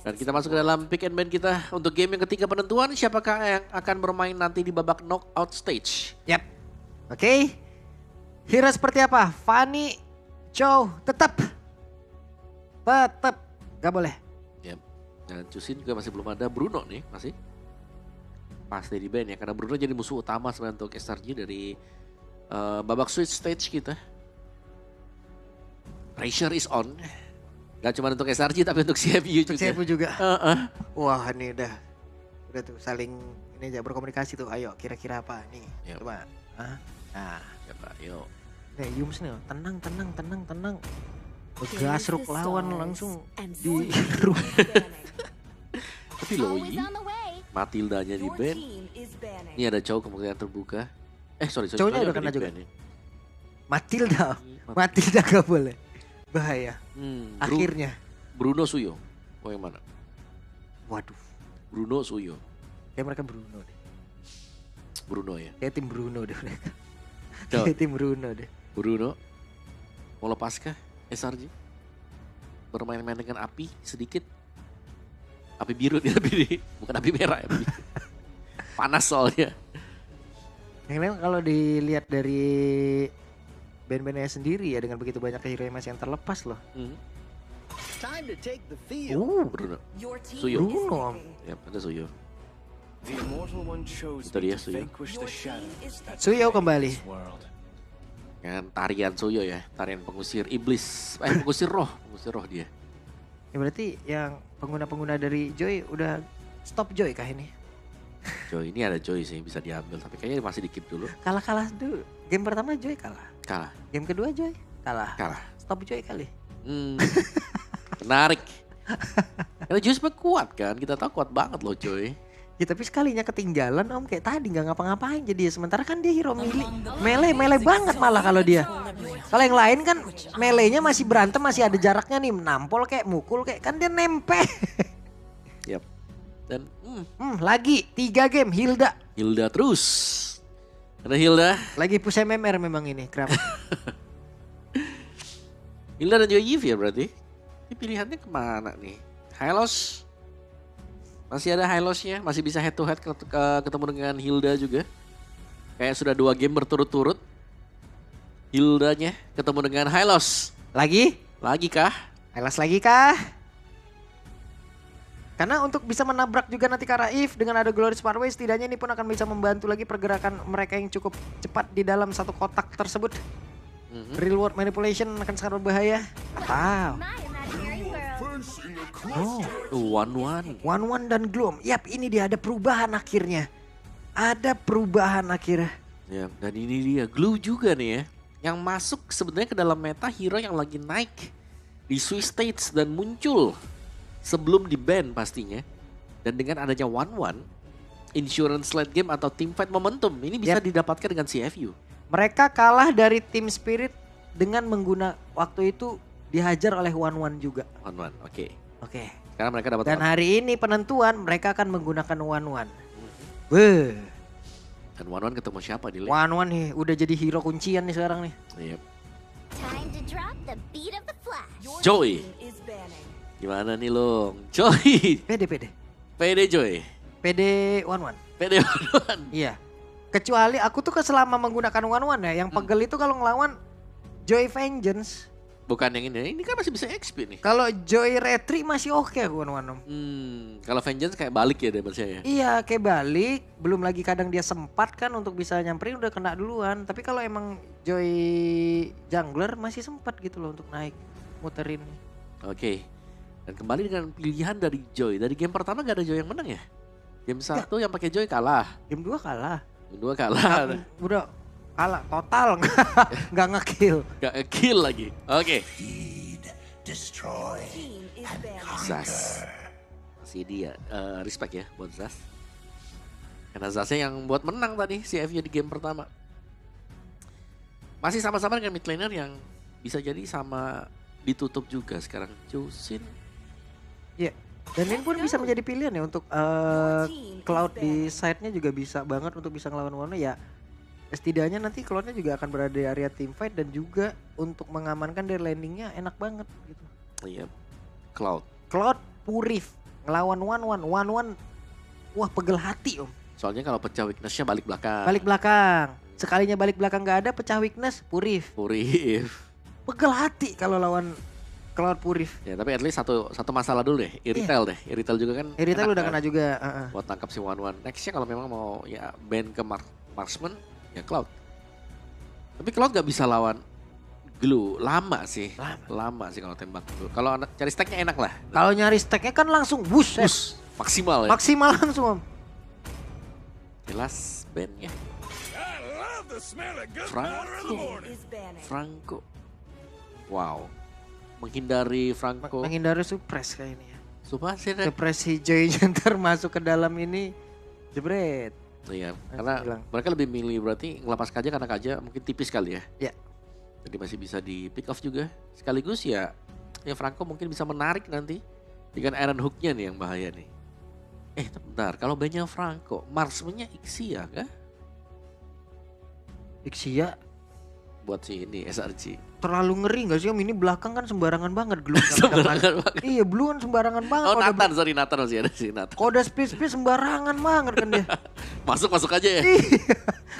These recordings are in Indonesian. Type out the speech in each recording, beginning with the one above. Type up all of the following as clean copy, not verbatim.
Dan kita masuk ke dalam pick and ban kita untuk game yang ketiga penentuan siapakah yang akan bermain nanti di babak knockout stage. Yap. Oke. Hero seperti apa? Fanny, Chow, tetap. Gak boleh. Yap. Dan Cusin juga masih belum ada. Bruno nih masih. Pasti di ban ya karena Bruno jadi musuh utama sebenarnya untuk SRG dari babak switch stage kita. Pressure is on. Gak cuma untuk SRG tapi untuk CFU juga. CFU juga. Wah ini udah tuh saling ini aja berkomunikasi tuh. Ayo kira-kira apa nih? Yap. Coba. Nah. Ya Pak, yuk. Nih Yums nih, tenang. Gasruk lawan langsung di Tapi Loi, Matildanya di ban. Ini ada Chow kemungkinan terbuka. Sorry. Chow-nya udah kena juga. Matilda gak boleh. Bahaya. Akhirnya. Bruno Suyo. Oh yang mana? Waduh. Bruno Suyo. Kayak mereka Bruno deh. Bruno ya. Kayak tim Bruno deh mereka. Coba. Kayak tim Bruno deh. Bruno. Mau lepaskah SRG? Bermain-main dengan api sedikit. Api biru dia tapi bukan api merah ya. Panas soalnya. Yang lain kalau dilihat dari band-bandnya sendiri ya dengan begitu banyak hero yang masih yang terlepas loh. Bruno. Suyo. Bruno. Ya, ada Suyo. Itu dia, Suyo. Suyo kembali. Dengan tarian Suyo ya, tarian pengusir iblis. Pengusir roh dia. Ya berarti yang pengguna-pengguna dari Joy udah stop Joy kah ini? Joy ini ada Joy sih bisa diambil tapi kayaknya masih di-keep dulu. Kalah dulu. Game pertama Joy kalah. Game kedua Joy kalah. Stop Joy kali. Menarik. Karena Joy sebenarnya kuat kan, kita tahu kuat banget loh Joy. Ya tapi sekalinya ketinggalan om kayak tadi nggak ngapa-ngapain jadi ya. Sementara kan dia hero melee banget malah kalau dia. Kalau yang lain kan melee-nya masih berantem masih ada jaraknya nih nampol kayak mukul kayak kan dia nempel. Yap. Dan lagi 3 game Hilda terus. Ada Hilda. Lagi push MMR memang ini kenapa? Hilda dan juga Yves ya berarti. Ini pilihannya kemana nih? Hylos. Masih ada Hylosnya, masih bisa head to head ketemu dengan Hilda juga. Kayak sudah 2 game berturut-turut. Hildanya ketemu dengan Hylos. Lagi kah? Hylos lagi kah? Karena untuk bisa menabrak juga nanti Karaif dengan ada Glorious Parway setidaknya ini pun akan bisa membantu lagi pergerakan mereka yang cukup cepat di dalam satu kotak tersebut. Real world manipulation akan sangat berbahaya. One dan Gloom. Yap, ini dia ada perubahan akhirnya. Ya, dan ini dia Glue juga nih ya. Yang masuk sebenarnya ke dalam meta hero yang lagi naik di Swiss Stage dan muncul sebelum di ban pastinya. Dan dengan adanya One, Insurance Late Game atau Teamfight Momentum ini bisa didapatkan dengan CFU. Mereka kalah dari Team Spirit dengan waktu itu dihajar oleh One juga. Oke. Sekarang mereka dapat dan hari ini penentuan mereka akan menggunakan One. Dan One ketemu siapa di lane? One nih udah jadi hero kuncian nih sekarang nih. Yep. Joy. Gimana nih Long? Joy. PD Joy. PD One. Iya. Kecuali aku tuh selama menggunakan One ya, yang pegel itu kalau ngelawan Joy Vengeance. Bukan yang ini kan masih bisa XP nih. Kalau Joy Retri masih oke aku One. Kalau Vengeance kayak balik ya deh percaya. Iya kayak balik, belum lagi kadang dia sempat kan untuk bisa nyamperin udah kena duluan. Tapi kalau emang Joy Jungler masih sempat gitu loh untuk naik, muterin. Oke. Dan kembali dengan pilihan dari Joy. Dari game pertama gak ada Joy yang menang ya? Game 1 yang pakai Joy kalah. Game 2 kalah. Udah kalah total nggak nge-kill. Gak nge-kill lagi. Oke. Zas. Masih dia. Respect ya buat Zas. Karena Zasnya yang buat menang tadi CFU di game pertama. Masih sama-sama dengan mid laner yang bisa jadi sama ditutup juga sekarang. Josin. Iya. Dan ini pun bisa menjadi pilihan ya untuk Cloud di side-nya juga bisa banget untuk bisa ngelawan Wono ya. Setidaknya nanti Cloud-nya juga akan berada di area teamfight dan juga untuk mengamankan dari landingnya enak banget gitu. Iya. Cloud Purif Ngelawan one-one. Wah pegel hati om. Soalnya kalau pecah weakness-nya balik belakang. Balik belakang. Sekalinya balik belakang gak ada pecah weakness, Purif. Pegel hati kalau lawan Cloud Purif. Ya tapi at least satu masalah dulu deh. Irrital deh. Irrital juga kan. Irrital enak udah kan kena juga. buat tangkap si One. Nextnya kalau memang mau ya ban ke Marksman ya Cloud. Tapi Cloud gak bisa lawan Glue. Lama sih kalau tembak Glue. Kalau cari stacknya enak lah. Kalau nyari stacknya kan langsung buset. Maksimal ya. Maksimal langsung om. Jelas bandnya. Franco. Wow. Menghindari Franco. Menghindari suppress kayak ini ya. Suppress hijaunya ntar masuk ke dalam ini. Jebret. Iya, karena mereka lebih milih berarti ngelepas Kaja karena Kaja mungkin tipis kali ya. Iya. Jadi masih bisa di pick off juga. Sekaligus ya Franco mungkin bisa menarik nanti. Dengan Iron Hook-nya nih yang bahaya nih. Bentar, kalau banyak Franco, Marksman-nya Ixia kah? Ixia? Buat si ini, SRG. Terlalu ngeri gak sih om? Ini belakang kan sembarangan banget. Sembarangan banget. Iya, Blue kan sembarangan banget. Oh Nathan, sorry Nathan masih ada sih Nathan. Kode split sembarangan banget kan dia. Masuk aja ya. Iya,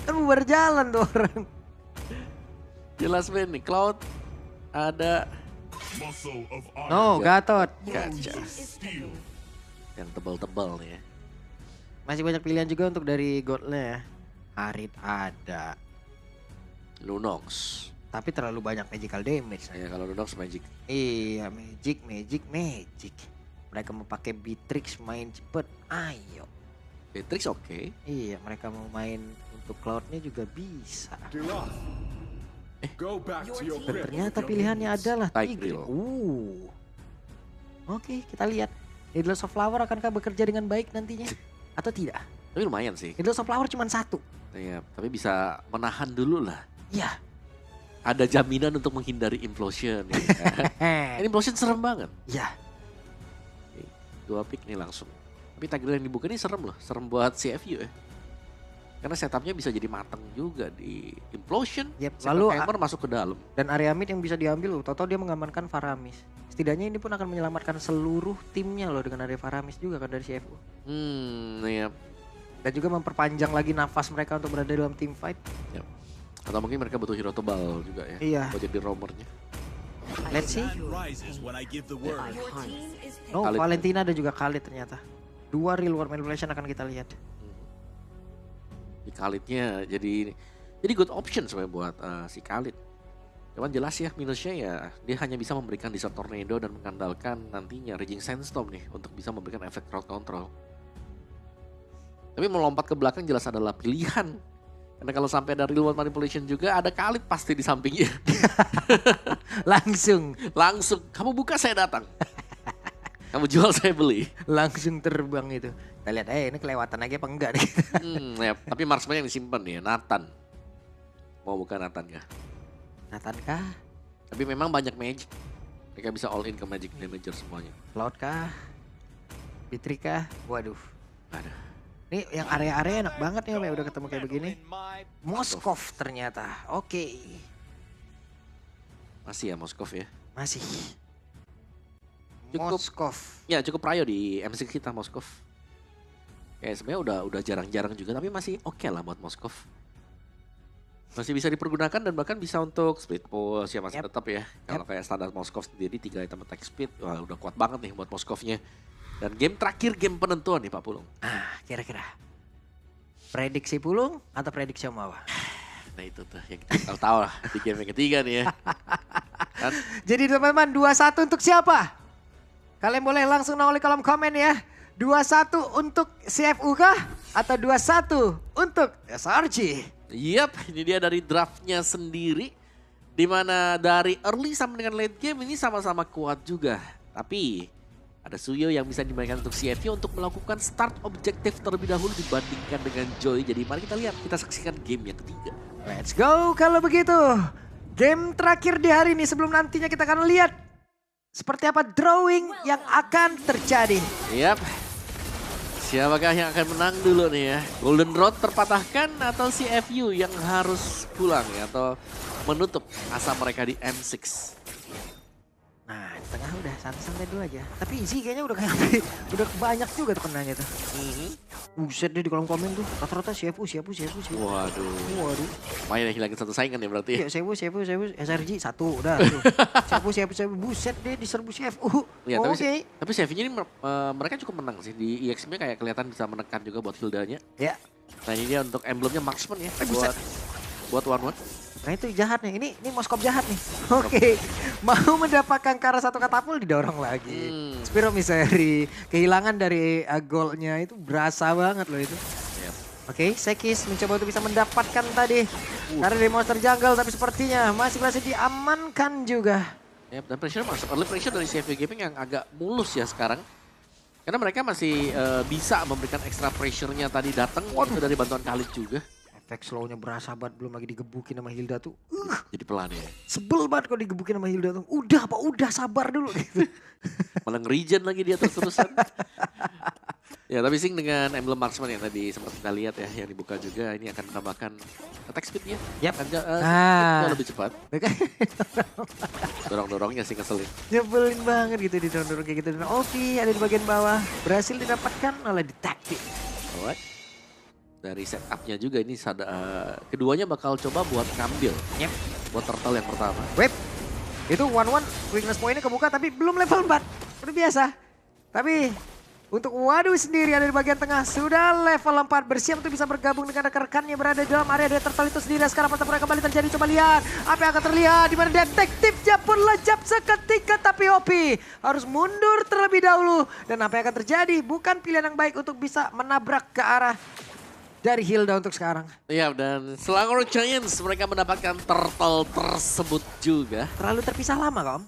kan bubar jalan tuh orang. Jelas Ben nih, Cloud ada. Gatot. Kaca. Yang tebal-tebal nih ya. Masih banyak pilihan juga untuk dari Godnya ya. Harit ada. Lunox. Tapi terlalu banyak magical damage. Ya kalau Lunox magic. Iya magic. Mereka mau pakai Beatrix main cepet. Ayo. Beatrix oke. Iya mereka mau main untuk Cloud-nya juga bisa. Dan ternyata pilihannya adalah Tigreal. Oke kita lihat. Needles of Flower akankah bekerja dengan baik nantinya? Atau tidak? Tapi lumayan sih. Needles of Flower cuma 1. Iya, tapi bisa menahan dulu lah. Iya. Ada jaminan untuk menghindari implosion. Ya. Ini implosion serem banget. Iya. 2 pick nih langsung. Tapi Tigreal yang dibuka ini serem loh. Serem buat CFU ya. Karena setupnya bisa jadi matang juga di implosion. Yep. Lalu Hammer masuk ke dalam. Dan area mid yang bisa diambil loh. Toto dia mengamankan Faramis. Setidaknya ini pun akan menyelamatkan seluruh timnya loh dengan area Faramis juga kan dari CFU. Iya. Dan juga memperpanjang lagi nafas mereka untuk berada dalam team fight. Yep. Atau mungkin mereka butuh hero tebal juga ya. Iya. Buat jadi roamernya. Let's see. Valentina dan juga Khalid ternyata. 2 real world manipulation akan kita lihat. Di Khalidnya jadi good option sebenarnya buat si Khalid. Cuman jelas ya minusnya ya dia hanya bisa memberikan Desert Tornado dan mengandalkan nantinya Raging Sandstorm nih untuk bisa memberikan efek crowd control. Tapi melompat ke belakang jelas adalah pilihan. Karena kalau sampai ada real world manipulation juga ada Khalid pasti di sampingnya. Langsung. Kamu buka saya datang. Kamu jual saya beli. Langsung terbang itu. Kita lihat ini kelewatan lagi apa enggak nih. Ya, tapi marksman yang disimpan nih Nathan. Mau buka Nathan kah? Nathan kah? Tapi memang banyak magic. Mereka bisa all in ke magic damager semuanya. Cloud kah? Fitri kah? Waduh. Ada. Ini yang area-area enak banget nih udah ketemu kayak begini. Moskov ternyata. Oke. Masih ya Moskov ya? Masih. Cukup, Moskov. Ya cukup prayo di M6 kita Moskov. Kayak sebenarnya udah jarang-jarang juga tapi masih oke lah buat Moskov. Masih bisa dipergunakan dan bahkan bisa untuk split push ya masih tetap ya. Kalau kayak standar Moskov sendiri 3 item attack speed wah udah kuat banget nih buat Moskovnya. Dan game terakhir game penentuan nih Pak Pulung. Kira-kira prediksi Pulung atau prediksi Omawa? Nah itu tuh yang kita tahu lah di game yang ketiga nih ya. Kan? Jadi teman-teman 2-1 untuk siapa? Kalian boleh langsung nongol di kolom komen ya. 2-1 untuk CFU kah? Atau 2-1 untuk SRG? Yap, ini dia dari draftnya sendiri. Dimana dari early sampai dengan late game ini sama-sama kuat juga. Tapi ada Suyo yang bisa dimainkan untuk CFU untuk melakukan start objektif terlebih dahulu dibandingkan dengan Joy. Jadi mari kita lihat, kita saksikan game yang ketiga. Let's go kalau begitu. Game terakhir di hari ini sebelum nantinya kita akan lihat seperti apa drawing yang akan terjadi. Yap. Siapakah yang akan menang dulu nih ya? Golden Road terpatahkan atau CFU yang harus pulang ya? Atau menutup asa mereka di M6? Nah, di tengah udah santai-santai dulu aja. Tapi Izzy kayaknya udah kayak udah banyak juga tuh kenanya tuh. Buset deh di kolom komen tuh. Rata-rata Siefu. Waduh. Waduh. Main hilangin satu saingan ya berarti ya. Ya Siefu. SRG 1 udah tuh. Siefu. Buset deh diserbu Siefu. Ya, Oke. tapi Sevinya ini mereka cukup menang sih. Di EXP-nya kayak kelihatan bisa menekan juga buat Hildanya. Ya. Nah ini dia untuk emblemnya Marksman ya. Buset. Buat one-one. Nah itu jahat nih, ini Moskop jahat nih. Oke, mau mendapatkan Kara satu katapul didorong lagi. Spiro Misery, kehilangan dari golnya itu berasa banget loh itu. Yep. Oke, Sekis mencoba untuk bisa mendapatkan tadi. Karena dari monster jungle tapi sepertinya masih berhasil diamankan juga. Yep, dan pressure masuk, early pressure dari CFV Gaming yang agak mulus ya sekarang. Karena mereka masih bisa memberikan extra pressure-nya tadi datang itu dari bantuan Khalid juga. Efek slow-nya berasa banget, belum lagi digebukin sama Hilda tuh. Jadi pelan ya. Sebel banget kalau digebukin sama Hilda tuh. Udah sabar dulu gitu. Malah nge-regen lagi dia terus-terusan. Ya tapi Sing dengan emblem Marksman yang tadi sempat kita lihat ya, yang dibuka juga ini akan menambahkan attack speed-nya. Yap. Speed-nya lebih cepat. Dorong-dorongnya sih ngeselin. Nyebelin banget gitu didorong-dorong kayak gitu. Oke, ada di bagian bawah. Berhasil didapatkan oleh Detective. Alright. Dari setup-nya juga ini keduanya bakal coba buat ngambil. Yep. Buat turtle yang pertama. Web. Itu 1-1 weakness point-nya kebuka tapi belum level 4. Udah biasa. Tapi untuk Wadu sendiri ada di bagian tengah sudah level 4 bersiap untuk bisa bergabung dengan rekan-rekannya berada di dalam area dari turtle itu sendiri. Sekarang pertempuran kembali terjadi. Coba lihat apa yang akan terlihat di mana detektifnya pun lejap seketika tapi Opi harus mundur terlebih dahulu. Dan apa yang akan terjadi bukan pilihan yang baik untuk bisa menabrak ke arah dari Hilda untuk sekarang. Iya, dan Selangor Giants mereka mendapatkan turtle tersebut juga. Terlalu terpisah lama Om.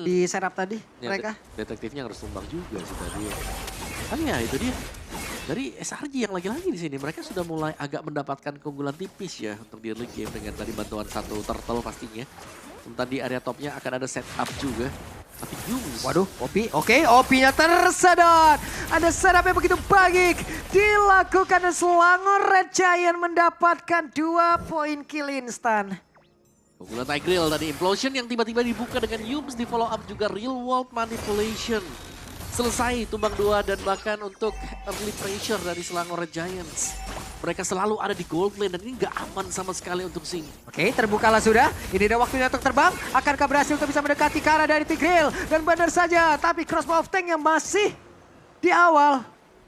Di setup tadi Ya, mereka. Detektifnya harus tumbang juga sih tadi. Kan ya itu dia. Dari SRG yang lagi-lagi di sini mereka sudah mulai agak mendapatkan keunggulan tipis ya untuk di early game dengan tadi bantuan satu turtle pastinya. Sementara di area topnya akan ada setup juga. Tapi Yums. Waduh, Opi. Oke, Opinya tersedot. Ada setup yang begitu bagik. Dilakukan dan Selangor Red Giant mendapatkan 2 poin kill instan. Keunggulan Tigreal tadi Implosion yang tiba-tiba dibuka dengan Yums di follow up juga Real World Manipulation. Selesai tumbang 2 dan bahkan untuk early pressure dari Selangor Red Giants. Mereka selalu ada di gold lane dan ini gak aman sama sekali untuk Sing. Oke, terbukalah sudah. Ini ada waktunya untuk terbang. Akankah berhasil untuk bisa mendekati Kara dari Tigreal? Dan benar saja, tapi Crossbow of Tank yang masih di awal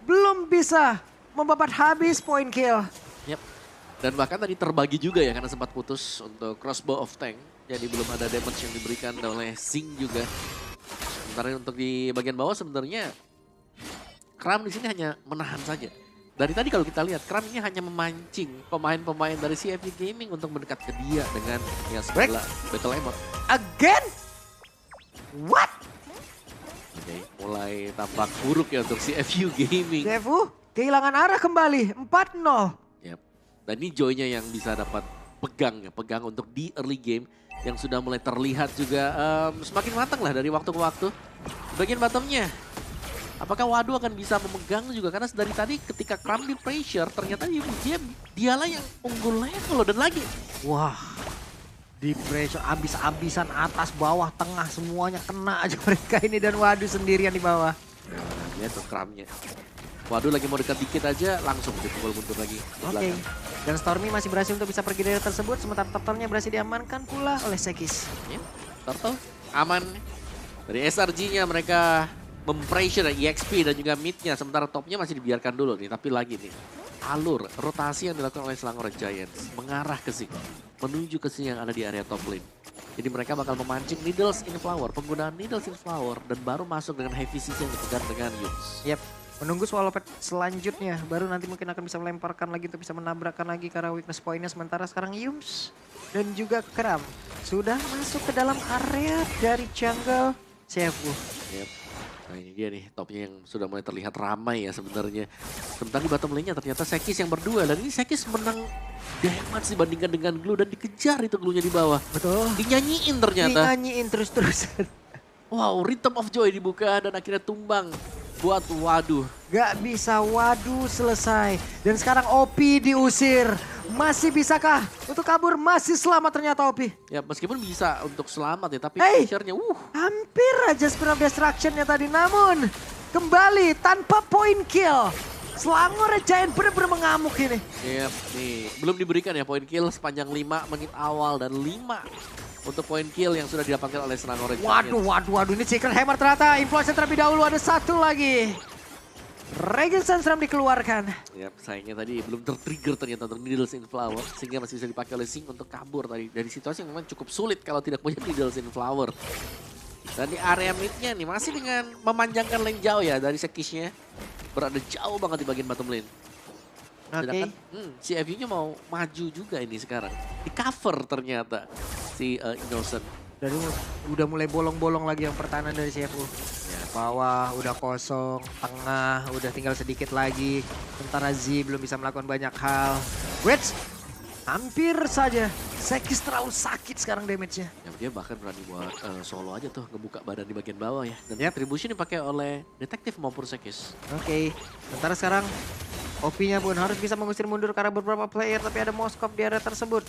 belum bisa membabat habis poin kill. Yep. Dan bahkan tadi terbagi juga ya karena sempat putus untuk Crossbow of Tank. Jadi belum ada damage yang diberikan oleh Sing juga. Sementara untuk di bagian bawah sebenarnya Kram di sini hanya menahan saja. Dari tadi kalau kita lihat Kram ini hanya memancing pemain-pemain dari CFV Gaming untuk mendekat ke dia dengan ya segala battle emote. Again? What? Oke, mulai tampak buruk ya untuk CFU Gaming. Devu kehilangan arah kembali 4-0. Yep. Dan ini Joy-nya yang bisa dapat pegang untuk di early game yang sudah mulai terlihat juga semakin matang lah dari waktu ke waktu. Bagian bottomnya, apakah Wadu akan bisa memegang juga? Karena dari tadi ketika Kram di pressure, ternyata dialah yang unggul level loh. Dan lagi. Wah, di pressure abis-abisan atas, bawah, tengah semuanya kena aja mereka ini. Dan Wadu sendirian di bawah. Ya tuh Kramnya. Wadu lagi mau dekat dikit aja langsung dipukul mundur lagi. Oke. Dan Stormy masih berhasil untuk bisa pergi dari tersebut. Sementara Turtle-nya berhasil diamankan pula oleh Sekis. Ya, Turtle aman. Dari SRG-nya mereka mempressure EXP dan juga mid-nya. Sementara top-nya masih dibiarkan dulu nih. Tapi lagi nih, alur rotasi yang dilakukan oleh Selangor Red Giants mengarah ke Sing. Menuju ke Sing yang ada di area top lane. Jadi mereka bakal memancing Needles in Flower. Penggunaan Needles in Flower dan baru masuk dengan heavy CC yang dipegang dengan Yums. Yep. Menunggu Swallow Pet selanjutnya. Baru nanti mungkin akan bisa melemparkan lagi untuk bisa menabrakkan lagi karena weakness point-nya. Sementara sekarang Yums dan juga Kram sudah masuk ke dalam area dari jungle CFU. Yep. Nah ini dia nih topnya yang sudah mulai terlihat ramai ya sebenarnya. Sementara di bottom lane-nya ternyata Sekis yang berdua. Dan ini Sekis menang damage dibandingkan dengan Glue dan dikejar itu Glue-nya di bawah. Betul. Dinyanyiin ternyata. Dinyanyiin terus-terusan. Wow, Rhythm of Joy dibuka dan akhirnya tumbang. buat Waduh. Gak bisa, waduh selesai. Dan sekarang Opi diusir. Masih bisakah untuk kabur? Masih selamat ternyata Opi. Ya meskipun bisa untuk selamat ya, tapi Hey! pressure-nya Hampir aja Spin of Destruction-nya tadi. Namun kembali tanpa point kill. Selangor Giant bener-bener mengamuk ini. Yep, nih belum diberikan ya poin kill sepanjang 5 menit awal dan 5 untuk poin kill yang sudah didapatkan oleh Selangor Giants. Waduh. Ini Secret Hammer ternyata. Influence terlebih dahulu, ada satu lagi. Raging Sandstorm dikeluarkan. Yap, sayangnya tadi belum tertrigger ternyata untuk Needles in Flower. Sehingga masih bisa dipakai oleh Sing untuk kabur tadi. Dari situasi yang memang cukup sulit kalau tidak punya Needles in Flower. Dan di area mid-nya nih masih dengan memanjangkan lane jauh ya dari Sekishnya. Berada jauh banget di bagian bottom lane. Sedangkan si FU-nya mau maju juga ini sekarang. Di cover ternyata si Innocent. Dan udah mulai bolong-bolong lagi yang pertahanan dari CFU. Ya, Bawah udah kosong, tengah udah tinggal sedikit lagi. Sementara Z belum bisa melakukan banyak hal. Wait, hampir saja. Sekis terlalu sakit sekarang damage-nya. ya dia bahkan berani buat solo aja tuh ngebuka badan di bagian bawah ya. Dan Yap. retribution dipakai oleh detektif maupun Sekis. Oke, sementara sekarang OP-nya pun harus bisa mengusir mundur karena beberapa player, tapi ada Moskov di area tersebut.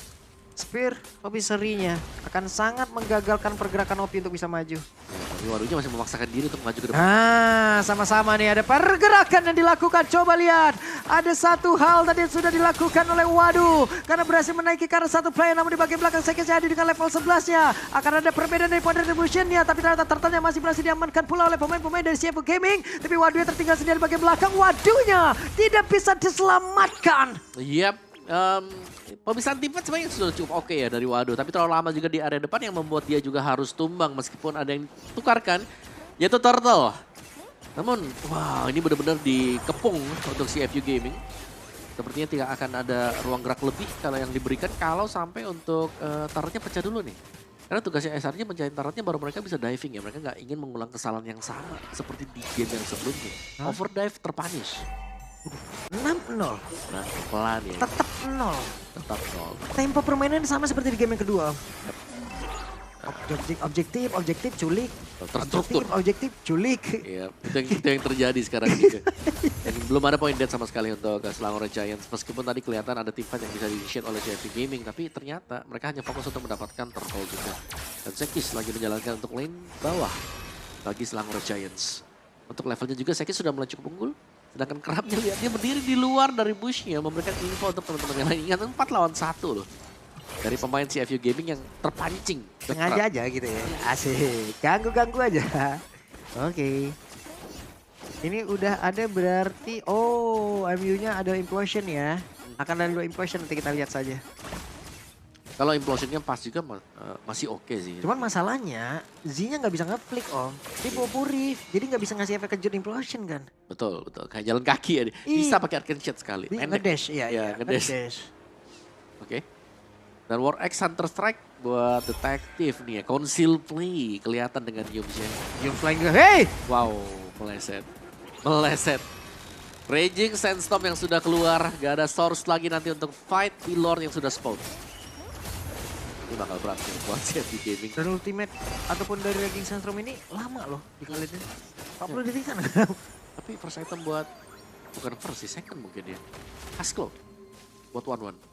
Spear, OP serinya akan sangat menggagalkan pergerakan OP untuk bisa maju. Ya, tapi Waduhnya masih memaksakan diri untuk maju ke depan. Sama-sama nih ada pergerakan yang dilakukan. Coba lihat, ada satu hal tadi yang sudah dilakukan oleh Waduh. Karena berhasil menaiki karena satu player, namun di bagian belakang Sekis ada dengan level 11-nya. Akan ada perbedaan dari point retribution-nya, tapi ternyata turtle-nya masih berhasil diamankan pula oleh pemain-pemain dari CFU Gaming. Tapi Waduhnya tertinggal sendiri di bagian belakang. Waduhnya tidak bisa diselamatkan. Yap, pemisahan tim fight sebenarnya sudah cukup oke ya dari Waduh. Tapi terlalu lama juga di area depan yang membuat dia juga harus tumbang meskipun ada yang tukarkan. Yaitu Turtle. Namun, wow ini benar-benar dikepung untuk CFU Gaming. Sepertinya tidak akan ada ruang gerak lebih kalau yang diberikan kalau sampai untuk turretnya pecah dulu nih. Karena tugasnya SR-nya mencahin turretnya baru mereka bisa diving ya. Mereka nggak ingin mengulang kesalahan yang sama seperti di game yang sebelumnya. Overdive terpunish. 6-0, Nah, pelan ya. tetap 0. Tetap 0. Tempo permainan sama seperti di game yang kedua. Objektif, culik. Terstruktur. Objektif, culik. Iya, itu yang terjadi sekarang juga. Dan belum ada point dead sama sekali untuk Selangor Giants. Meskipun tadi kelihatan ada tim fight yang bisa di-initiate oleh CFU Gaming. Tapi ternyata mereka hanya fokus untuk mendapatkan turtle juga. Dan Sekis lagi menjalankan untuk lane bawah bagi Selangor Giants. Untuk levelnya juga Sekis sudah mulai cukup unggul. Sedangkan kerapnya lihat dia berdiri di luar dari bushnya memberikan info untuk teman-teman yang lain. Ingat 4 lawan 1 loh. Dari pemain CFU Gaming yang terpancing. Sengaja aja gitu ya. Asik. Ganggu-ganggu aja. Oke. Ini udah ada berarti, oh MU-nya ada implosion ya. Akan ada implosion, nanti kita lihat saja. Kalau implosionnya pas juga masih oke sih. Cuman masalahnya Z-nya nggak bisa nge-flick om. Dia bawa purif, jadi nggak bisa ngasih efek kejut implosion kan. Betul. Kayak jalan kaki ya. Bisa pakai arcane shot sekali. Dia Pendek. ngedash, iya. Ngedash. Oke. Dan War X Hunter Strike buat detektif nih ya. Conceal play kelihatan dengan Yumsnya. Yung flying juga, hey! Wow, meleset. Raging Sandstorm yang sudah keluar. Gak ada source lagi nanti untuk fight di Lord yang sudah spawn. Ini bakal berat sih buat CFU Gaming. Dan ultimate ataupun dari Raging Sandstorm ini lama loh dikalitin. 40 detik kan. Tapi first item buat, bukan first sih, second mungkin ya. Haskell buat 1-1.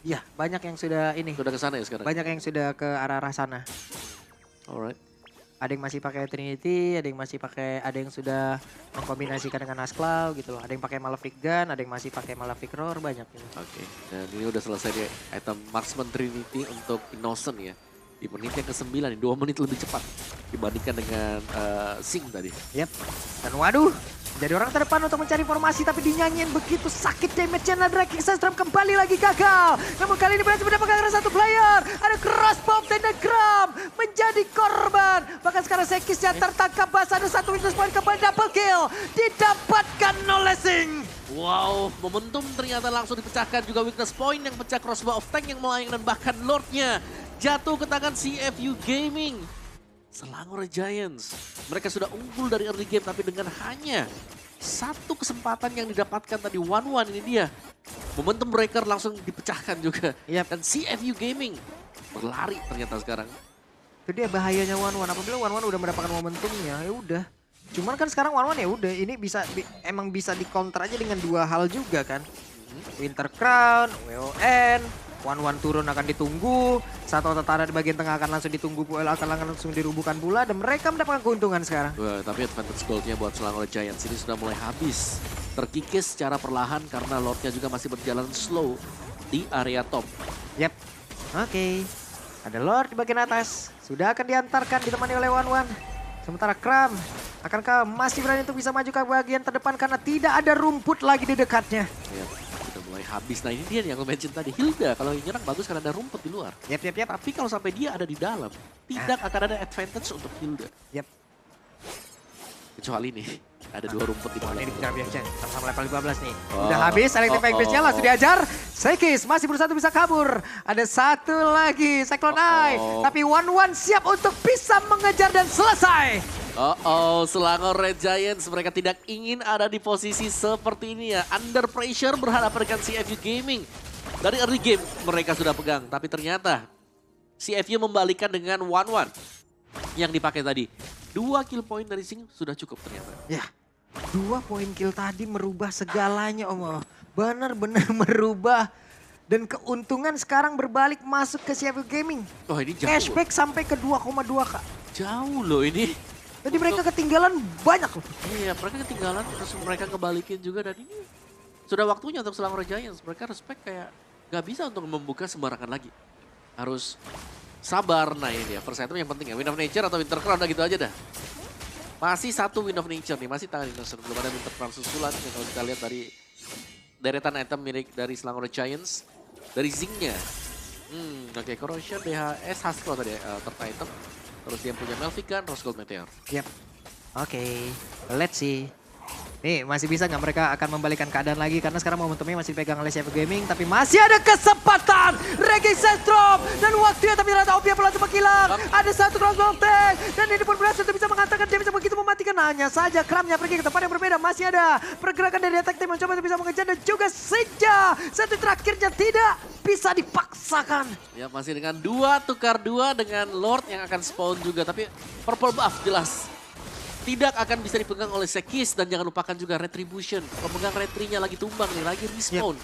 Iya, banyak yang sudah ini. Sudah ke sana ya sekarang? Banyak yang sudah ke arah-arah sana. Alright. Ada yang masih pakai Trinity, ada yang sudah mengkombinasikan dengan Asclaw gitu loh. Ada yang pakai Malefic Gun, ada yang masih pakai Malefic Roar, banyak gitu. Oke, dan ini udah selesai deh item Marksman Trinity untuk Innocent ya. Di menit yang ke-9 nih, 2 menit lebih cepat dibandingkan dengan Sing tadi. Yap. Dan waduh, jadi orang terdepan untuk mencari formasi tapi dinyanyiin begitu sakit damage-nya. Raging Sandstorm kembali lagi gagal. Namun kali ini berhasil mendapatkan satu player. Ada crossbow Tentagram menjadi korban. Bahkan sekarang Sekisnya tertangkap basah. Ada satu witness point kembali double kill. Didapatkan oleh Sing. Wow, momentum ternyata langsung dipecahkan juga weakness point yang pecah crossbow of tank yang melayang dan bahkan Lordnya jatuh ke tangan CFU Gaming. Selangor Giants, mereka sudah unggul dari early game tapi dengan hanya satu kesempatan yang didapatkan tadi 1-1 ini dia. Momentum breaker langsung dipecahkan juga. Yap. Dan CFU Gaming berlari ternyata sekarang. Itu dia bahayanya One-One. Apabila One-One udah mendapatkan momentumnya, ya udah. Cuman kan sekarang One ya udah ini emang bisa dikonter aja dengan dua hal juga kan. Winter Crown, WON, One turun akan ditunggu. Satu Tatara di bagian tengah akan langsung ditunggu, Puel akan langsung dirubuhkan pula dan mereka mendapatkan keuntungan sekarang. Wah, tapi advantage goldnya buat Selangor Giants ini sudah mulai habis. Terkikis secara perlahan karena Lordnya juga masih berjalan slow di area top. Yap, oke. Ada Lord di bagian atas, sudah akan diantarkan ditemani oleh One. Sementara Kram, akankah masih berani untuk bisa maju ke bagian terdepan karena tidak ada rumput lagi di dekatnya. Ya, sudah mulai habis. Nah ini dia yang gue mention tadi, Hilda kalau nyerang bagus karena ada rumput di luar. Yap. Tapi kalau sampai dia ada di dalam, tidak akan ada advantage untuk Hilda. Yap. Kecuali nih, ada dua rumput di dalam. Ini bicara biasa, sama level 15 nih. Udah habis, Electric Base-nya langsung diajar. Sekis masih berusaha bisa kabur. Ada satu lagi, Cyclone Eye. Tapi One siap untuk bisa mengejar dan selesai. Selangor Red Giants mereka tidak ingin ada di posisi seperti ini ya. Under pressure berhadapan dengan CFU Gaming. Dari early game mereka sudah pegang, tapi ternyata CFU membalikan dengan One yang dipakai tadi. 2 kill point dari Sing sudah cukup ternyata. Ya, 2 poin kill tadi merubah segalanya Om. Benar-benar merubah. Dan keuntungan sekarang berbalik masuk ke CFU Gaming. Oh ini jauh. Cashback sampai ke 2,2 Kak. Jauh loh ini. Jadi mereka ketinggalan banyak loh. Iya mereka ketinggalan terus mereka kebalikin juga dan ini sudah waktunya untuk Selangor Giants. Mereka respect kayak gak bisa untuk membuka sembarangan lagi. Harus sabar. Nah ini dia first item yang penting ya. Wind of Nature atau Winter Crown gitu aja dah. Masih satu Wind of Nature nih. Masih tangan Innocent. Belum ada Winter Crown susulan. Ya, kalau kita lihat dari deretan item milik dari Selangor Giants. Dari Zingnya. Oke, Corrosion, DHS, Hastro tadi third item. Terus dia punya Melvikan, Rose Gold Meteor. Yap. Oke, let's see. Nih masih bisa nggak mereka akan membalikan keadaan lagi karena sekarang momentumnya masih dipegang oleh CFU Gaming tapi masih ada kesempatan Regi Sentrum dan waktunya tapi ternyata Opia pelan cepat hilang. Ada satu crossbow tank dan ini pun berhasil untuk bisa mengatakan dia bisa begitu mematikan hanya saja Kramnya pergi ke tempat yang berbeda. Masih ada pergerakan dari detektif mencoba untuk bisa mengejar dan juga Senja satu terakhirnya tidak bisa dipaksakan. Ya masih dengan tukar dua dengan Lord yang akan spawn juga tapi purple buff jelas. Tidak akan bisa dipegang oleh Sekis dan jangan lupakan juga Retribution. Pemegang retrinya lagi tumbang nih, lagi respawn.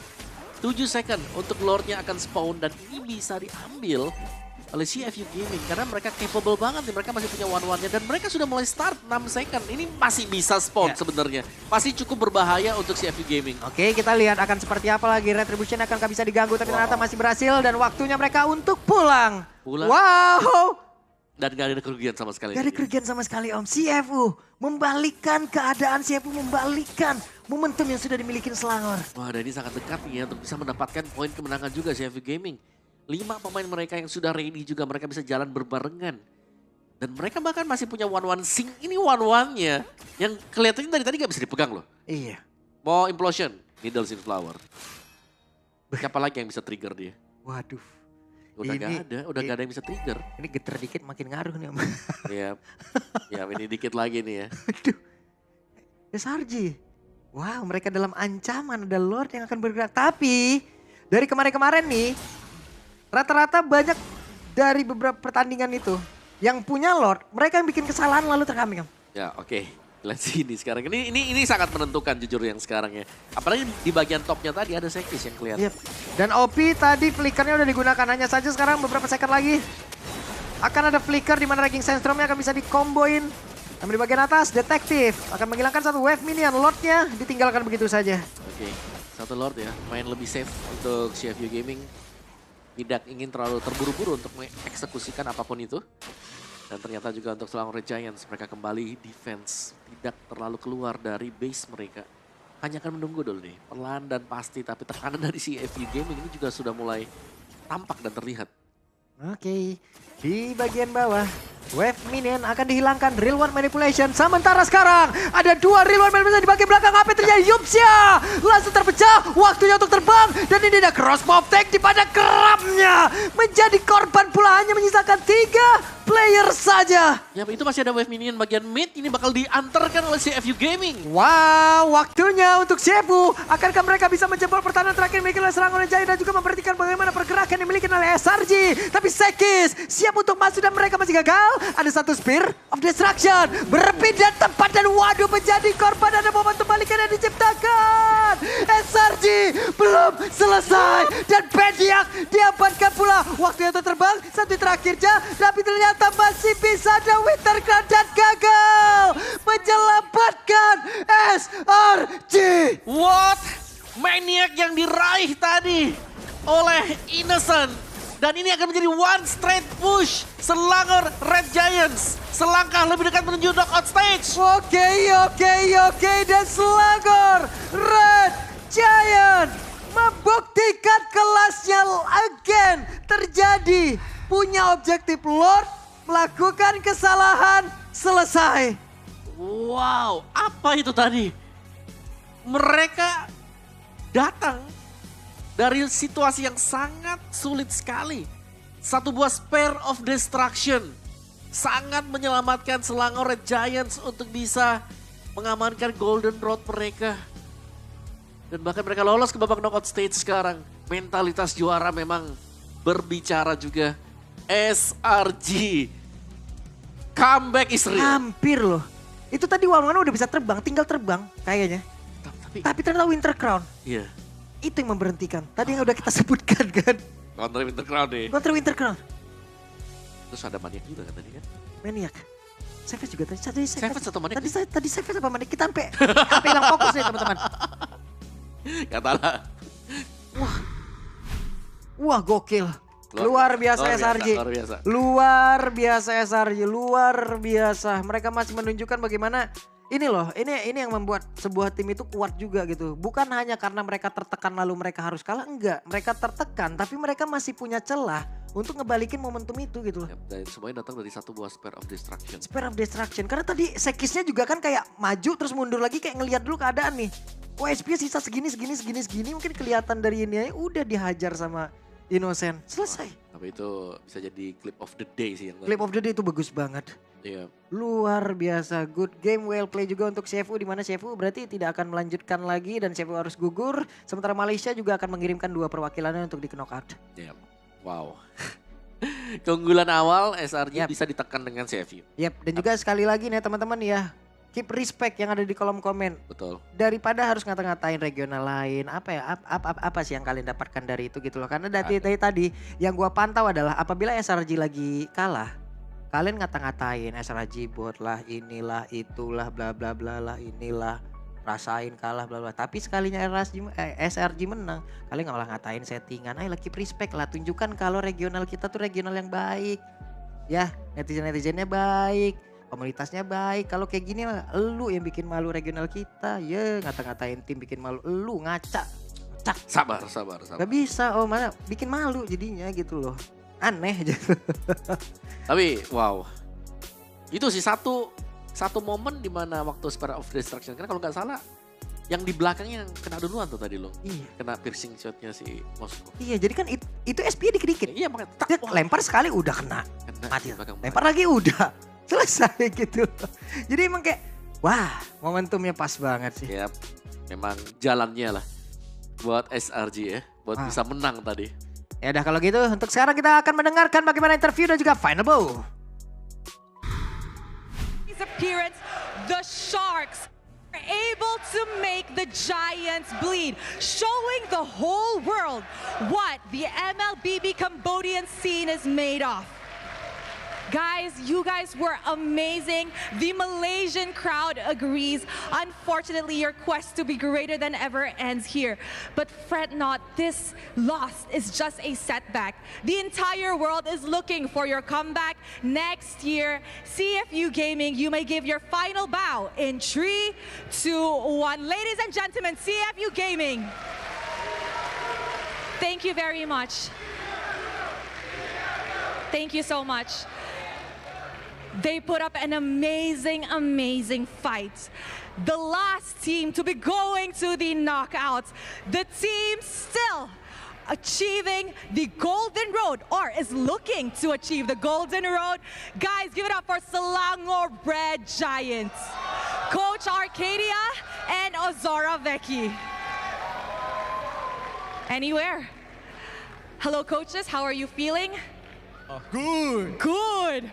7 second untuk Lordnya akan spawn dan ini bisa diambil oleh CFU Gaming. Karena mereka capable banget nih, mereka masih punya one-one-nya dan mereka sudah mulai start 6 second. Ini masih bisa spawn sebenarnya. Masih cukup berbahaya untuk CFU Gaming. Oke kita lihat akan seperti apa lagi. Retribution akankah bisa diganggu tapi ternyata masih berhasil dan waktunya mereka untuk pulang. Wow! Dan gak ada kerugian sama sekali. Gak ada kerugian sama sekali Om. CFU membalikan keadaan, CFU membalikan momentum yang sudah dimiliki Selangor. Wah dan ini sangat dekat nih ya untuk bisa mendapatkan poin kemenangan juga CFU Gaming. 5 pemain mereka yang sudah ready juga mereka bisa jalan berbarengan. Dan mereka bahkan masih punya one-one Sing. Ini one-one-nya yang kelihatannya dari tadi gak bisa dipegang loh. Iya. Mau Implosion, Needles in Flower. Siapa lagi yang bisa trigger dia? Waduh. Udah gak ada yang bisa trigger. Ini geter dikit makin ngaruh nih Om. Iya, ya ini dikit lagi nih ya. Aduh, SRG. Wow mereka dalam ancaman ada Lord yang akan bergerak. Tapi dari kemarin-kemarin nih, rata-rata banyak dari beberapa pertandingan itu yang punya Lord, mereka yang bikin kesalahan lalu terkambing. Ya oke. Let's see ini sekarang. Ini sangat menentukan jujur yang sekarang ya. Apalagi di bagian topnya tadi ada Sekis yang kelihatan. Yep. Dan OP tadi flickernya udah digunakan. Hanya saja sekarang beberapa second lagi. Akan ada flicker di mana Raging Sandstormnya akan bisa dikomboin. Namun di bagian atas, Detektif akan menghilangkan satu wave minion. Lordnya ditinggalkan begitu saja. Oke, satu Lord ya. Main lebih safe untuk CFU Gaming. Tidak ingin terlalu terburu-buru untuk mengeksekusikan apapun itu. Dan ternyata juga untuk Selangor Red Giants, mereka kembali defense. Tidak terlalu keluar dari base mereka. Hanya akan menunggu dulu nih, pelan dan pasti. Tapi tekanan dari CFU Gaming ini juga sudah mulai tampak dan terlihat. Oke, di bagian bawah, wave minion akan dihilangkan, real one manipulation. Sementara sekarang ada 2 real one manipulation di bagian belakang. Apa yang terjadi? Yupsia langsung terpecah, waktunya untuk terbang. Dan ini ada crossbow tank di pada Kramnya. Menjadi korban pula, hanya menyisakan 3 player saja. Ya itu masih ada wave minion bagian mid, ini bakal diantarkan oleh CFU Gaming. Wow, waktunya untuk CFU. Akankah mereka bisa menjebol pertahanan terakhir dimiliki oleh Selangor Jaya dan juga memperhatikan bagaimana pergerakan yang dimiliki oleh SRG. Tapi Sekis siap untuk masuk dan mereka masih gagal. Ada satu Spear of Destruction. Berpindah tempat dan waduh menjadi korban. Ada momentum balikan yang diciptakan. SRG belum selesai. Dan Pediak diamankan pula. Waktu itu terbang. Satu terakhirnya. Tapi ternyata masih bisa ada Winter Crown dan gagal. Menyelamatkan SRG. What? Maniac yang diraih tadi oleh Innocent. Dan ini akan menjadi one straight push. Selangor Red Giants selangkah lebih dekat menuju knockout stage. Oke. Dan Selangor Red Giant membuktikan kelasnya again. Terjadi. Punya objektif Lord. Melakukan kesalahan. Selesai. Wow, apa itu tadi? Mereka datang dari situasi yang sangat sulit sekali. Satu buah Spear of Destruction sangat menyelamatkan Selangor Red Giants untuk bisa mengamankan Golden Road mereka. Dan bahkan mereka lolos ke babak knockout stage sekarang. Mentalitas juara memang berbicara juga. SRG. Comeback is real. Hampir loh. Itu tadi Walmana udah bisa terbang, tinggal terbang kayaknya. Tapi ternyata Winter Crown. Iya. Itu yang memberhentikan. Tadi yang udah kita sebutkan kan. Counter Winter Crown deh. Counter Winter Crown. Terus ada Maniac juga kan tadi kan? Maniac. Savage juga tadi. Savage atau Maniac? Tadi Savage apa Maniac? Kita sampai hilang fokus nih teman-teman. Katalah. Wah gokil. Luar biasa SRG. Luar biasa. Luar biasa. Mereka masih menunjukkan bagaimana ini loh, ini yang membuat sebuah tim itu kuat juga gitu. Bukan hanya karena mereka tertekan lalu mereka harus kalah, enggak. Mereka tertekan tapi mereka masih punya celah untuk ngebalikin momentum itu gitu loh. Dan semuanya datang dari satu buah Spear of Destruction. Spear of Destruction, karena tadi Sekisnya juga kan kayak maju terus mundur lagi kayak ngelihat dulu keadaan nih. OSP sisa segini, mungkin kelihatan dari ini aja udah dihajar sama Innocent. Selesai. Tapi itu bisa jadi clip of the day sih. Clip of the day itu bagus banget. Iya. Luar biasa, good game, well play juga untuk CFU, di mana CFU berarti tidak akan melanjutkan lagi dan CFU harus gugur. Sementara Malaysia juga akan mengirimkan 2 perwakilannya untuk di knockout. Iya. Wow. Keunggulan awal SRG bisa ditekan dengan CFU. Yap, dan juga sekali lagi nih teman-teman ya, keep respect yang ada di kolom komen. Betul. Daripada harus ngata-ngatain regional lain, apa sih yang kalian dapatkan dari itu gitu loh. Karena dari tadi yang gua pantau adalah apabila SRG lagi kalah, kalian ngata-ngatain SRG bot lah, inilah, itulah, bla bla bla lah, inilah, rasain kalah bla bla. Tapi sekalinya SRG menang, kalian nggak malah ngatain settingan. Ayo keep respect lah, tunjukkan kalau regional kita tuh regional yang baik. Ya, netizen-netizennya baik, komunitasnya baik. Kalau kayak gini lah, elu yang bikin malu regional kita. Ya, ngata-ngatain tim bikin malu, elu ngaca. Cak. Sabar. Gak bisa, mana bikin malu jadinya gitu loh. Aneh aja. Tapi wow, itu sih satu momen di mana waktu Spear of Destruction. Karena kalau nggak salah, yang di belakangnya yang kena duluan tuh tadi loh. Iya. Kena piercing shotnya si Moskow. Iya, jadi kan itu SP dikit-dikit. Iya makanya. Lempar sekali udah kena mati. Lempar lagi udah selesai gitu. Jadi emang kayak wah momentumnya pas banget sih. Ya, memang jalannya lah buat SRG ya, buat bisa menang tadi. Ya udah kalau gitu untuk sekarang kita akan mendengarkan bagaimana interview dan juga final bow. Appearance, the Sharks are able to make the Giants bleed, showing the whole world what the MLBB Cambodian scene is made of. Guys, you guys were amazing. The Malaysian crowd agrees. Unfortunately, your quest to be greater than ever ends here. But fret not, this loss is just a setback. The entire world is looking for your comeback next year. CFU Gaming, you may give your final bow in 3, 2, 1. Ladies and gentlemen, CFU Gaming. Thank you very much. Thank you so much. They put up an amazing fight. The last team to be going to the knockouts. The team still achieving the Golden Road, or is looking to achieve the Golden Road. Guys, give it up for Selangor Red Giants. Coach Arcadia and Ozora Vecchi. Anywhere. Hello coaches, how are you feeling? Good. Good.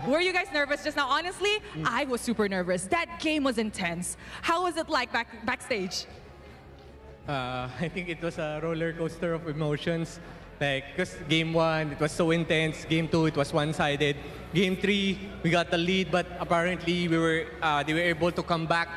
Were you guys nervous just now? Honestly, I was super nervous. That game was intense. How was it like backstage? I think it was a roller coaster of emotions. Like, because game 1, it was so intense. Game 2, it was one-sided. Game 3, we got the lead, but apparently they were able to come back.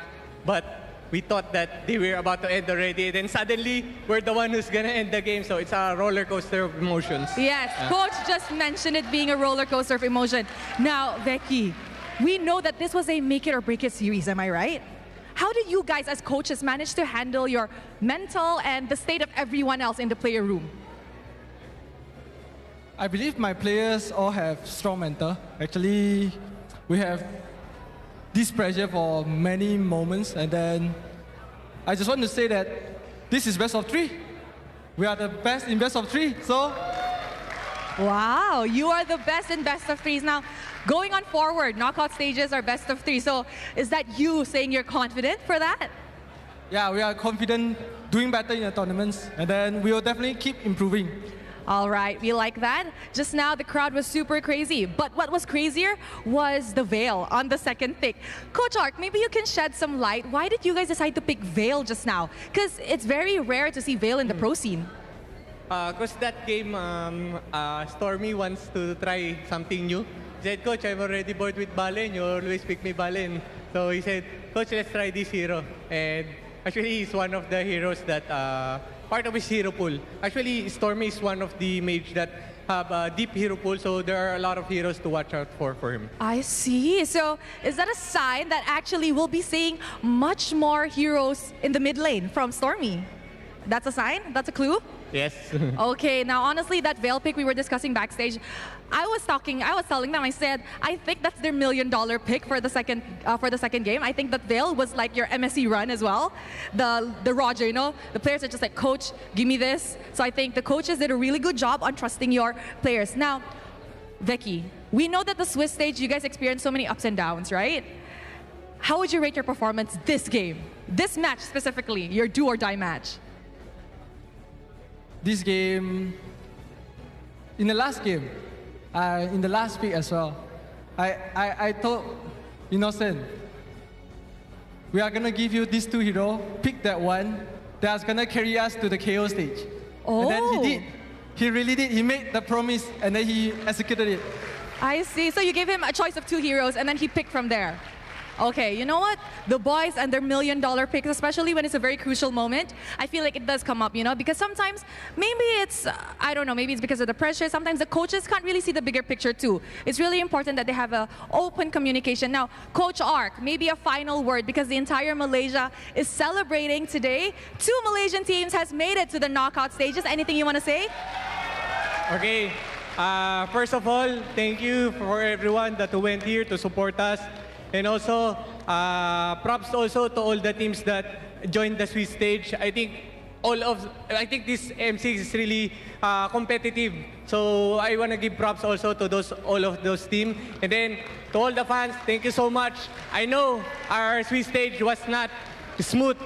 But we thought that they were about to end already. Then suddenly, we're the one who's gonna end the game. So it's a roller coaster of emotions. Yes, Coach just mentioned it being a roller coaster of emotion. Now, Becky, we know that this was a make it or break it series, am I right? How did you guys as coaches manage to handle your mental and the state of everyone else in the player room? I believe my players all have strong mental. Actually, we have this pressure for many moments, and then I just want to say that this is best of 3. We are the best in best of 3, so. Wow, you are the best in best of 3s. Now, going on forward, knockout stages are best of 3. So is that you saying you're confident for that? Yeah, we are confident doing better in the tournaments, and then we will definitely keep improving. All right, we like that. Just now, the crowd was super crazy. But what was crazier was the Veil on the second pick. Coach Ark, maybe you can shed some light. Why did you guys decide to pick Veil just now? Because it's very rare to see Veil in the pro scene. Because that game, Stormy wants to try something new. He said, Coach, I'm already bored with Balen. You always pick me Balen. So he said, Coach, let's try this hero. And actually, he's one of the heroes that, part of his hero pool. Actually, Stormy is one of the mage that have a deep hero pool, so there are a lot of heroes to watch out for him. I see. So is that a sign that actually we'll be seeing much more heroes in the mid lane from Stormy? That's a sign? That's a clue? Yes. Okay, now honestly, that Veil pick we were discussing backstage, I was telling them, I said, I think that's their $1 million pick for the second game. I think that Veil was like your MSC run as well. The Roger, you know, the players are just like, Coach, give me this. So I think the coaches did a really good job on trusting your players. Now, Becky, we know that the Swiss stage, you guys experienced so many ups and downs, right? How would you rate your performance this game? This match specifically, your do or die match? This game, in the last game, in the last pick as well, I told Innocent, we are gonna give you these 2 heroes, pick that one, that's gonna carry us to the KO stage. Oh. And then he did. He really did. He made the promise and then he executed it. I see. So you gave him a choice of 2 heroes and then he picked from there. Okay, you know what? The boys and their $1 million picks, especially when it's a very crucial moment, I feel like it does come up, you know, because sometimes maybe it's, I don't know, maybe it's because of the pressure. Sometimes the coaches can't really see the bigger picture too. It's really important that they have an open communication. Now, Coach Ark, maybe a final word because the entire Malaysia is celebrating today. 2 Malaysian teams has made it to the knockout stages. Anything you want to say? Okay. First of all, thank you for everyone that went here to support us. And also, props also to all the teams that joined the Swiss stage. I think this M6 is really competitive. So I want to give props also to all of those teams. And then to all the fans, thank you so much. I know our Swiss stage was not smooth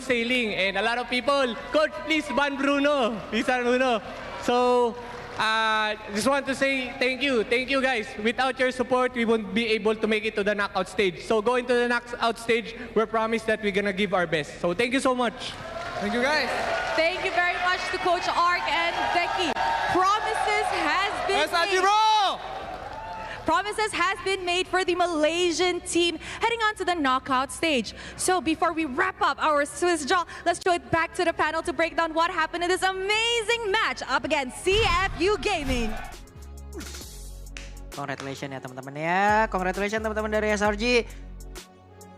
sailing, and a lot of people, Coach, please ban Bruno. Please ban Bruno. So just want to say thank you guys. Without your support, we won't be able to make it to the knockout stage. So going to the knockout stage, we're promised that we're gonna give our best. So thank you so much. Thank you guys. Thank you very much to Coach Ark and Becky. Promises has been made. Promises has been made for the Malaysian team heading on to the knockout stage. So before we wrap up our Swiss Jaw, let's throw it back to the panel to break down what happened in this amazing match up against CFU Gaming. Congratulations ya teman-teman ya. Congratulations teman-teman dari SRG.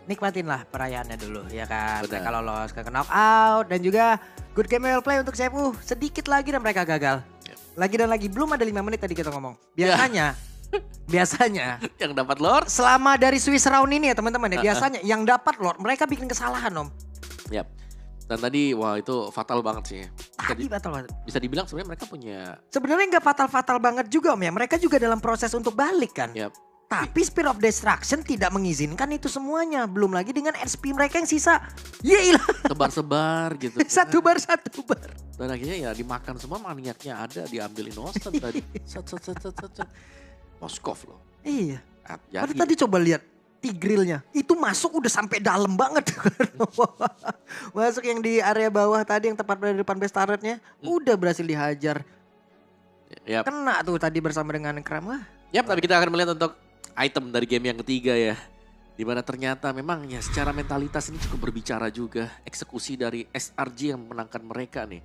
Nikmatin lah perayaannya dulu ya kan. Betul. Mereka lolos ke knockout dan juga good game well play untuk CFU. Sedikit lagi dan mereka gagal. Lagi dan lagi, belum ada 5 menit tadi kita ngomong. Biasanya Yang dapat Lord. selama dari Swiss round ini ya teman-teman ya. Biasanya yang dapat Lord mereka bikin kesalahan Om. Yap. Dan tadi wah itu fatal banget sih. Tadi batal banget. Bisa dibilang sebenarnya mereka punya. Sebenarnya nggak fatal-fatal banget juga Om ya. Mereka juga dalam proses untuk balik kan. Yap. Tapi Spear of Destruction tidak mengizinkan itu semuanya. Belum lagi dengan SP mereka yang sisa. Yelah. Sebar-sebar gitu. satu bar. Dan akhirnya ya dimakan semua, maniaknya ada, diambil Innocent tadi. Moskov loh. Iya. Jadi. Padahal tadi coba lihat Tigrilnya. Itu masuk udah sampai dalam banget. Masuk yang di area bawah tadi yang tepat pada depan base turretnya. Udah berhasil dihajar. Yap. Kena tuh tadi bersama dengan Kram. Wah. Yap, tapi kita akan melihat untuk item dari game yang ketiga ya. Dimana ternyata memang ya secara mentalitas ini cukup berbicara juga. Eksekusi dari SRG yang memenangkan mereka nih.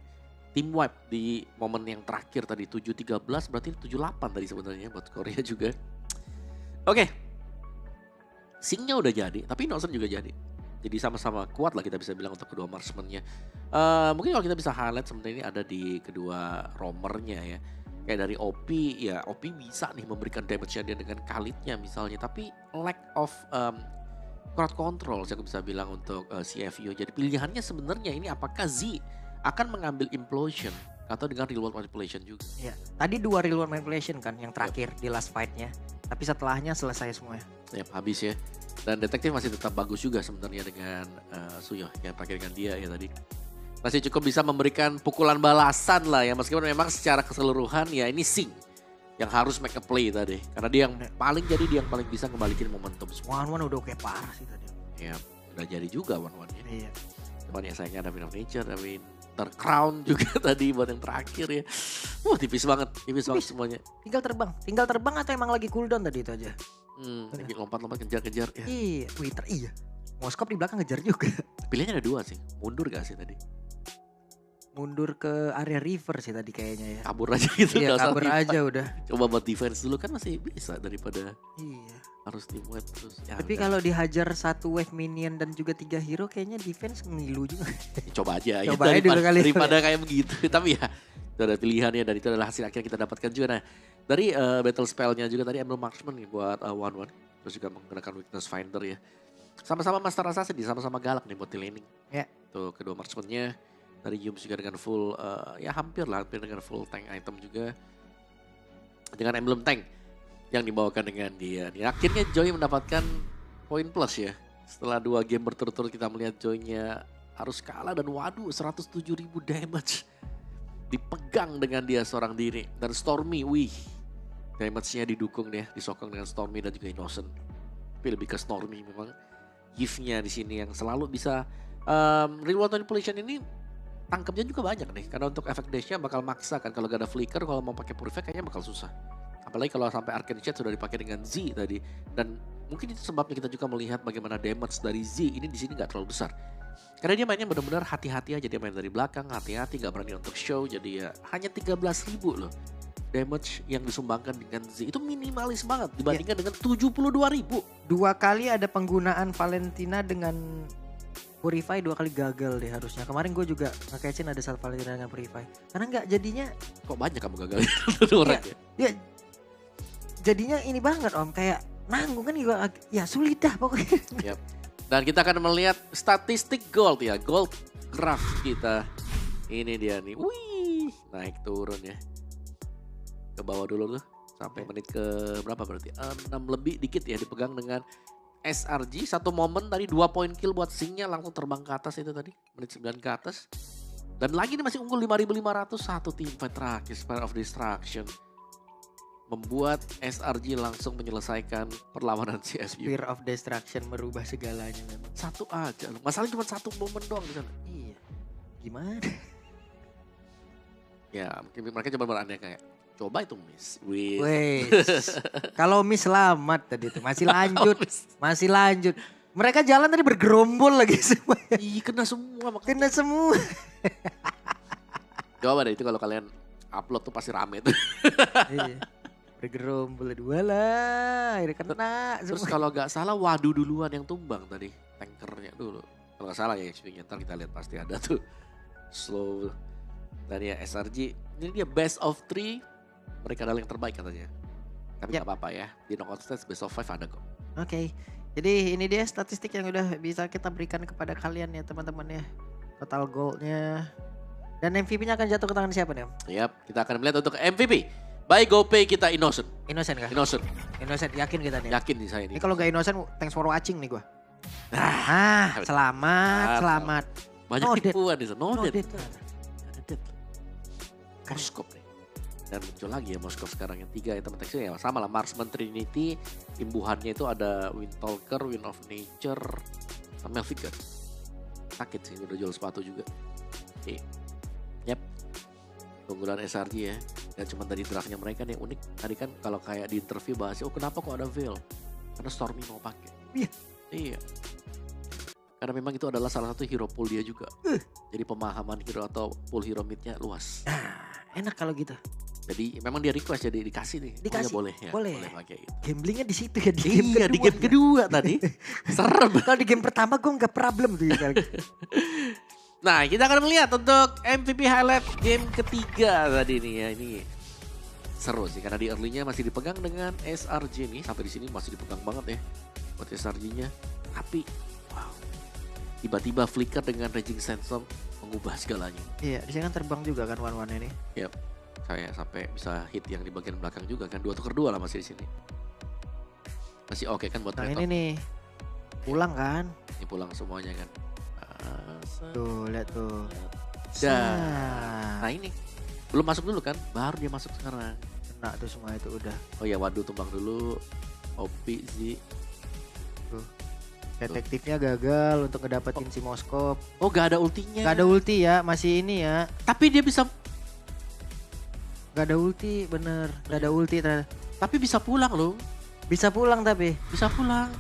Team wipe di momen yang terakhir tadi 7-13 berarti 7-8 tadi sebenarnya buat Korea juga. Oke. Singnya udah jadi, tapi Innocent juga jadi. Jadi sama-sama kuat lah kita bisa bilang untuk kedua marksman-nya. Mungkin kalau kita bisa highlight sebenarnya ini ada di kedua roamernya ya. Kayak dari OP, ya OP bisa nih memberikan damage-nya dia dengan Khalid-nya misalnya. Tapi lack of crowd control saya bisa bilang untuk CFU. Jadi pilihannya sebenarnya ini apakah Z akan mengambil implosion atau dengan real world manipulation juga. Ya, tadi 2 real world manipulation kan yang terakhir di last fight-nya. Tapi setelahnya selesai semuanya. Ya habis ya. Dan detektif masih tetap bagus juga sebenarnya dengan Suyo yang terakhir dengan dia ya tadi. Masih cukup bisa memberikan pukulan balasan lah ya. Meskipun memang secara keseluruhan ya ini Sing yang harus make a play tadi. Karena dia yang paling bisa kembaliin momentum semua. One udah oke parah sih tadi. Ya udah jadi juga one-one-nya. Iya. Cuman ya sayangnya ada Win of Nature, ada Win Crown juga tadi buat yang terakhir ya. Tipis banget semuanya. Tinggal terbang atau emang lagi cooldown tadi itu aja. Lagi lompat-lompat kejar-kejar ya. Iya, iya. Moskop di belakang ngejar juga. Pilihannya ada 2 sih, mundur gak sih tadi? Mundur ke area river sih tadi kayaknya ya. Kabur aja gitu. Iya, gak usah kabur fight. aja udah. Coba buat defense dulu kan masih bisa daripada Iya. harus team wipe terus. Ya, Tapi udah. kalau dihajar 1 wave minion dan juga 3 hero kayaknya defense ngilu juga. Coba aja ya, Coba aja dulu kali. daripada kayak begitu. Tapi ya itu ada pilihannya dan itu adalah hasil akhir kita dapatkan juga. Nah dari battle spellnya juga tadi Emblem Marksman nih buat one-one. Terus juga menggunakan Weakness Finder ya. Sama-sama Master Assassin nih, sama-sama galak nih buat di laning. Ya. Tuh kedua marksman-nya. Dari Yums juga dengan full, ya hampir dengan full tank item juga. Dengan emblem tank yang dibawakan dengan dia. Nih, akhirnya Joy mendapatkan poin plus ya. Setelah 2 game berturut-turut kita melihat Joy-nya harus kalah dan waduh 107.000 damage. Dipegang dengan dia seorang diri. Dan Stormy, wih. Damage-nya didukung deh, disokong dengan Stormy dan juga Innocent. Tapi lebih ke Stormy memang. Gift-nya di sini yang selalu bisa real world manipulation ini tangkapnya juga banyak nih. Karena untuk efek dash-nya bakal maksa kan. Kalau gak ada flicker, kalau mau pakai purify kayaknya bakal susah. Apalagi kalau sampai Arcane Shade sudah dipakai dengan Z tadi. Dan mungkin itu sebabnya kita juga melihat bagaimana damage dari Z ini di sini gak terlalu besar. Karena dia mainnya benar-benar hati-hati aja. Dia main dari belakang, hati-hati, gak berani untuk show. Jadi ya hanya 13.000 loh. Damage yang disumbangkan dengan Z itu minimalis banget dibandingkan dengan 72.000. 2 kali ada penggunaan Valentina dengan Purify, 2 kali gagal deh harusnya. Kemarin gue juga nge-catchin ada 1 Valentina dengan Purify. Karena nggak jadinya. Kok banyak kamu gagal orang ya? Ya jadinya ini banget om. Kayak nanggung kan juga. Ya sulit dah pokoknya. Yep. Dan kita akan melihat statistik gold ya. Gold graph kita. Ini dia nih. Wih, naik turun ya. Ke bawah dulu tuh. Sampai menit ke berapa berarti? 6 lebih dikit ya dipegang dengan SRG. Satu momen tadi 2 poin kill buat Singnya langsung terbang ke atas itu tadi. Menit 9 ke atas. Dan lagi ini masih unggul 5.500. Satu team fight terakhir. Spire of Destruction. Membuat SRG langsung menyelesaikan perlawanan CSU. Fear of Destruction merubah segalanya memang. Satu aja loh. Masalahnya cuma 1 momen doang di sana. Iya. Gimana? Ya mungkin mereka coba berandai kayak. Coba itu miss. Wes. Kalau miss selamat tadi itu masih lanjut. Masih lanjut. Mereka jalan tadi bergerombol lagi semua. Ih kena semua makanya. Kena semua. Coba deh itu kalau kalian upload tuh pasti rame tuh. Iya. Bergerombol 2 lah. Akhirnya kena Terus semua. kalau gak salah Wadu duluan yang tumbang tadi. Tankernya dulu. Kalau gak salah ya XP-nya ntar kita lihat pasti ada tuh. Slow. Dan ya SRG ini dia best of 3. Mereka adalah yang terbaik katanya. Tapi Yep. gak apa-apa ya. Di knockout stage best of 5 ada kok. Oke. Jadi ini dia statistik yang udah bisa kita berikan kepada kalian ya teman-teman ya. Total goldnya. Dan MVP-nya akan jatuh ke tangan siapa nih om? Yap, kita akan melihat untuk MVP. By GoPay kita Innocent. Innocent kah? Innocent. Innocent yakin kita nih. Yakin nih saya Ini ini. kalau gak Innocent thanks for watching nih gua. Ah, Selamat. banyak No dead. tipuan di sana. No No dead. dead. Ada dead. Moskop nih. Dan muncul lagi ya Moskov sekarang yang 3 item attack-nya ya sama lah. Marksman Trinity, imbuhannya itu ada Wind Talker, Wind of Nature, sama Melvic kan. Sakit sih udah jual sepatu juga. Oke. Yep. Keunggulan SRG ya. Dan cuma tadi draftnya mereka nih unik. Tadi kan kalau kayak di interview bahasnya, oh kenapa kok ada Veil? Karena Stormy mau pakai. Iya. Iya. Karena memang itu adalah salah satu hero pool dia juga. Jadi pemahaman hero atau pool hero mid-nya luas. Enak kalau gitu. Jadi memang dia request jadi dikasih nih. Dikasih. Oh, ya boleh ya. Boleh. Pakai itu. Gamblingnya di situ ya, di game Iya, di game kedua tadi. Serem. Kalau di game pertama gue nggak problem tuh ya. Nah, kita akan melihat untuk MVP highlight game ketiga tadi nih ya. Ini seru sih karena di early-nya masih dipegang dengan SRJ nih. Sampai di sini masih dipegang banget ya buat SRJ-nya. Tapi wow. Tiba-tiba flicker dengan Raging Sandstorm mengubah segalanya. Iya, di sini kan terbang juga kan one-one ini. Yap. Saya sampai bisa hit yang di bagian belakang juga kan. 2-2 lah masih di sini. Masih oke kan buat Nah Reto. ini nih, pulang kan. Ini pulang semuanya kan. Tuh, lihat tuh. Nah ini belum masuk dulu kan, baru dia masuk sekarang. Kena tuh semua itu udah. Oh ya waduh tumbang dulu. Opi sih. Tuh. Detektifnya gagal untuk ngedapetin si Moskov. Oh gak ada ultinya. Gak ada ulti ya, masih ini ya. Tapi dia bisa, Gak ada ulti, bener. Gak ada ulti. tapi bisa pulang loh. Bisa pulang tapi. Bisa pulang.